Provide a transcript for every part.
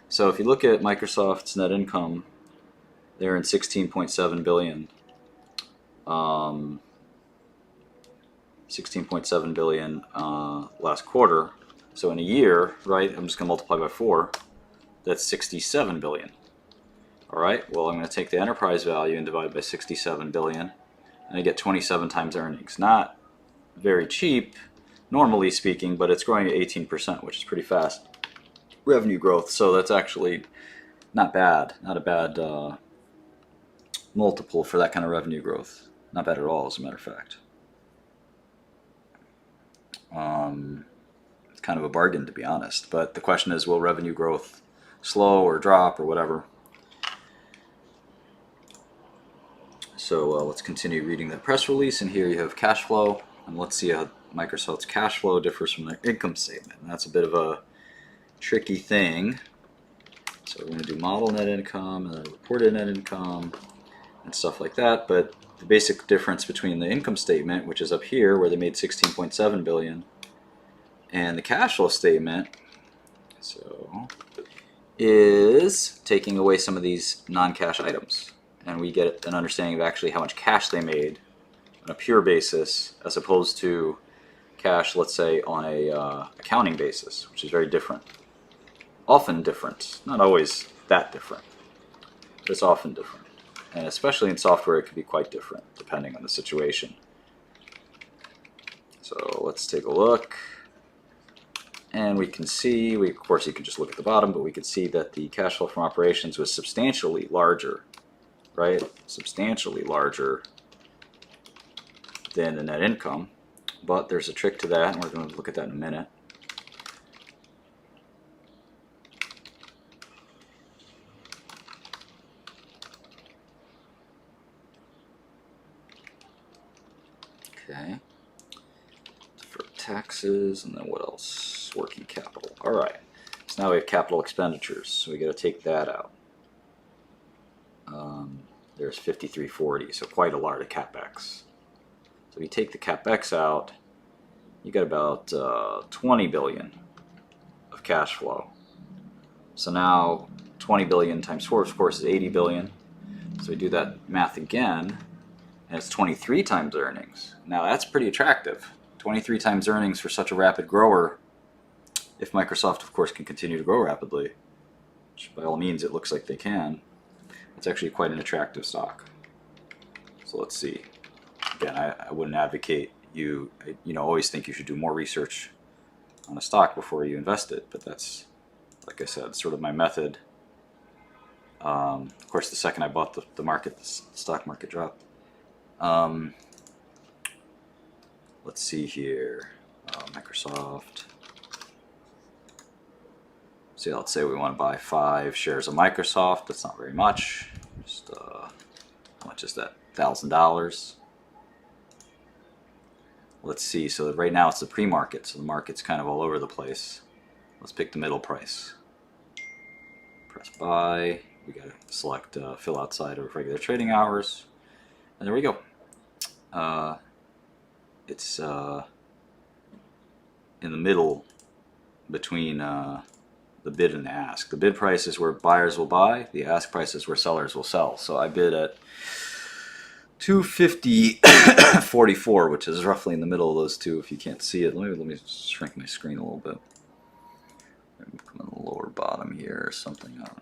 So if you look at Microsoft's net income, they're in 16.7 billion. 16.7 billion last quarter. So in a year, right, I'm just going to multiply by 4. That's 67 billion. All right, well, I'm going to take the enterprise value and divide by 67 billion, and I get 27 times earnings. Not very cheap, normally speaking, but it's growing at 18%, which is pretty fast revenue growth. So that's actually not bad. Not a bad multiple for that kind of revenue growth. Not bad at all, as a matter of fact. It's kind of a bargain, to be honest. But the question is, will revenue growth slow or drop or whatever? So let's continue reading the press release, and here you have cash flow, and let's see how Microsoft's cash flow differs from their income statement. And that's a bit of a tricky thing. So we're going to do model net income and then reported net income and stuff like that. But the basic difference between the income statement, which is up here where they made 16.7 billion, and the cash flow statement, so, is taking away some of these non-cash items. And we get an understanding of actually how much cash they made on a pure basis as opposed to cash, let's say, on a accounting basis, which is very different. Often different. Not always that different, but it's often different. And especially in software, it can be quite different depending on the situation. So let's take a look. And we can see, of course you can just look at the bottom, but we can see that the cash flow from operations was substantially larger, right? Substantially larger than the net income. But there's a trick to that, and we're going to look at that in a minute. Okay. For taxes, and then what else? Working capital. All right. So now we have capital expenditures. So we got to take that out. There's 5340, so quite a lot of capex. So if you take the capex out, you got about 20 billion of cash flow. So now 20 billion times 4, of course, is 80 billion. So we do that math again, and it's 23 times earnings. Now that's pretty attractive. 23 times earnings for such a rapid grower, if Microsoft, of course, can continue to grow rapidly, which by all means it looks like they can. It's actually quite an attractive stock. So let's see. Again, I wouldn't advocate you always think you should do more research on a stock before you invest it, but that's, like I said, sort of my method. Of course, the second I bought the stock market dropped. Let's see here. Microsoft. See, let's say we want to buy 5 shares of Microsoft. That's not very much. Just how much is that? $1,000. Let's see. So right now it's the pre-market, so the market's kind of all over the place. Let's pick the middle price. Press buy. We got to select fill outside of regular trading hours, and there we go. It's in the middle between the bid and the ask. The bid price is where buyers will buy. The ask price is where sellers will sell. So I bid at 250.44, which is roughly in the middle of those two. If you can't see it, let me shrink my screen a little bit. Maybe come in the lower bottom here or something. I don't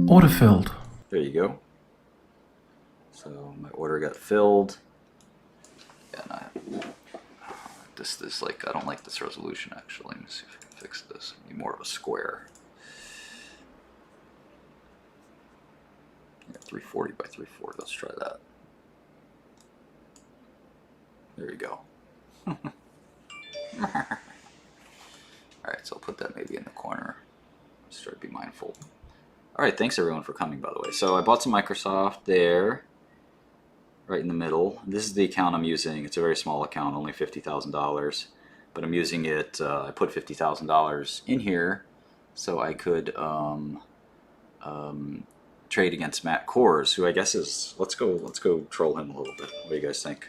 know. Order filled. There you go. So my order got filled. And this like, I don't like this resolution actually. Let me see if I can fix this. Be more of a square. Yeah, 340 by 340. Let's try that. There you go. Alright, so I'll put that maybe in the corner. Just try to be mindful. Alright, thanks everyone for coming, by the way. So I bought some Microsoft there, right in the middle. This is the account I'm using. It's a very small account, only $50,000. But I'm using it, I put $50,000 in here so I could trade against Matt Kors, who I guess is, let's go troll him a little bit. What do you guys think?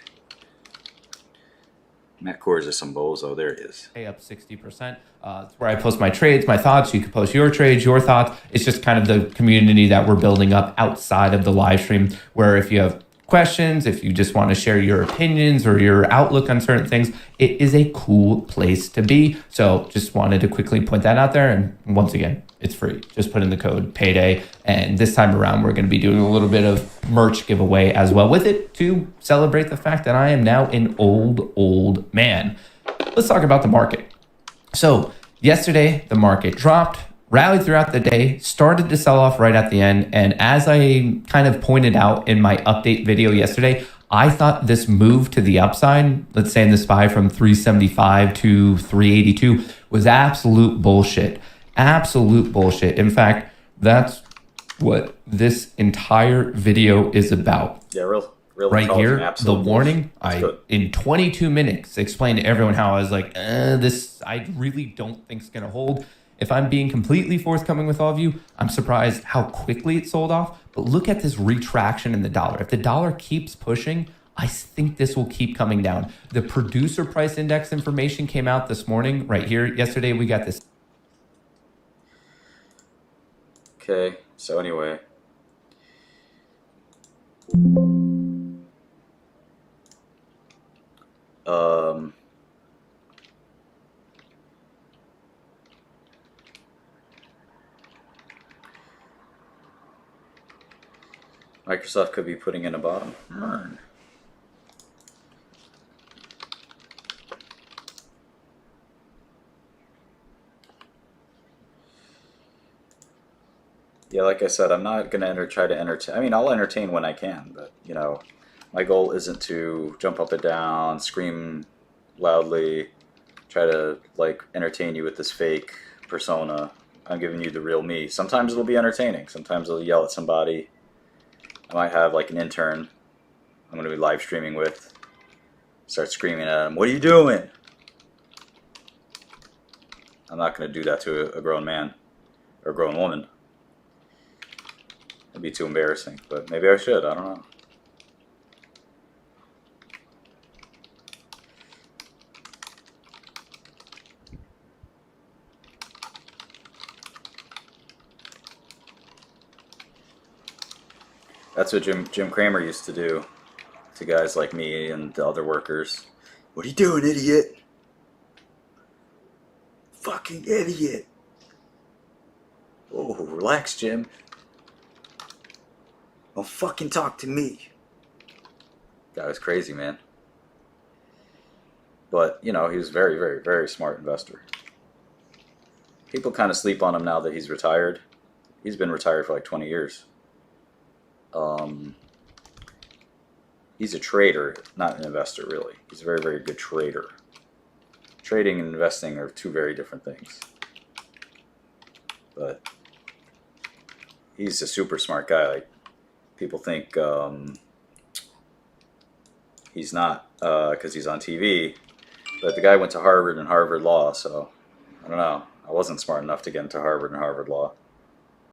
Matt Kors is some bozo. There he is. Up 60%. It's where I post my trades, my thoughts. You can post your trades, your thoughts. It's just kind of the community that we're building up outside of the live stream, where if you have questions, if you just want to share your opinions or your outlook on certain things, it is a cool place to be. So just wanted to quickly point that out there. And once again, it's free. Just put in the code payday. And this time around, we're going to be doing a little bit of merch giveaway as well with it to celebrate the fact that I am now an old man. Let's talk about the market. So yesterday, the market dropped, rallied throughout the day, started to sell off right at the end. And as I kind of pointed out in my update video yesterday, I thought this move to the upside, let's say in the SPY from 375 to 382, was absolute bullshit. Absolute bullshit. In fact, that's what this entire video is about. Yeah, real right here, the warning. In 22 minutes explained to everyone how I was like, this I really don't think is gonna hold. If I'm being completely forthcoming with all of you, I'm surprised how quickly it sold off. But look at this retraction in the dollar. If the dollar keeps pushing, I think this will keep coming down. The producer price index information came out this morning right here. Yesterday we got this. Okay, so anyway. Microsoft could be putting in a bottom. Yeah, like I said, I'm not gonna try to entertain. I mean, I'll entertain when I can, but you know, my goal isn't to jump up and down, scream loudly, try to like entertain you with this fake persona. I'm giving you the real me. Sometimes it'll be entertaining. Sometimes I'll yell at somebody. I might have like an intern I'm going to be live streaming with. Start screaming at him, "What are you doing?" I'm not going to do that to a grown man or a grown woman. It'd be too embarrassing, but maybe I should. I don't know. That's what Jim Cramer used to do to guys like me and the other workers. "What are you doing, idiot? Fucking idiot." Oh, relax, Jim. Don't fucking talk to me. That was crazy, man. But, you know, he was very, very, very smart investor. People kind of sleep on him now that he's retired. He's been retired for like 20 years. He's a trader, not an investor, really. He's a very, very good trader. Trading and investing are two very different things. But he's a super smart guy. Like, people think he's not because he's on TV. But the guy went to Harvard and Harvard Law, so I don't know. I wasn't smart enough to get into Harvard and Harvard Law.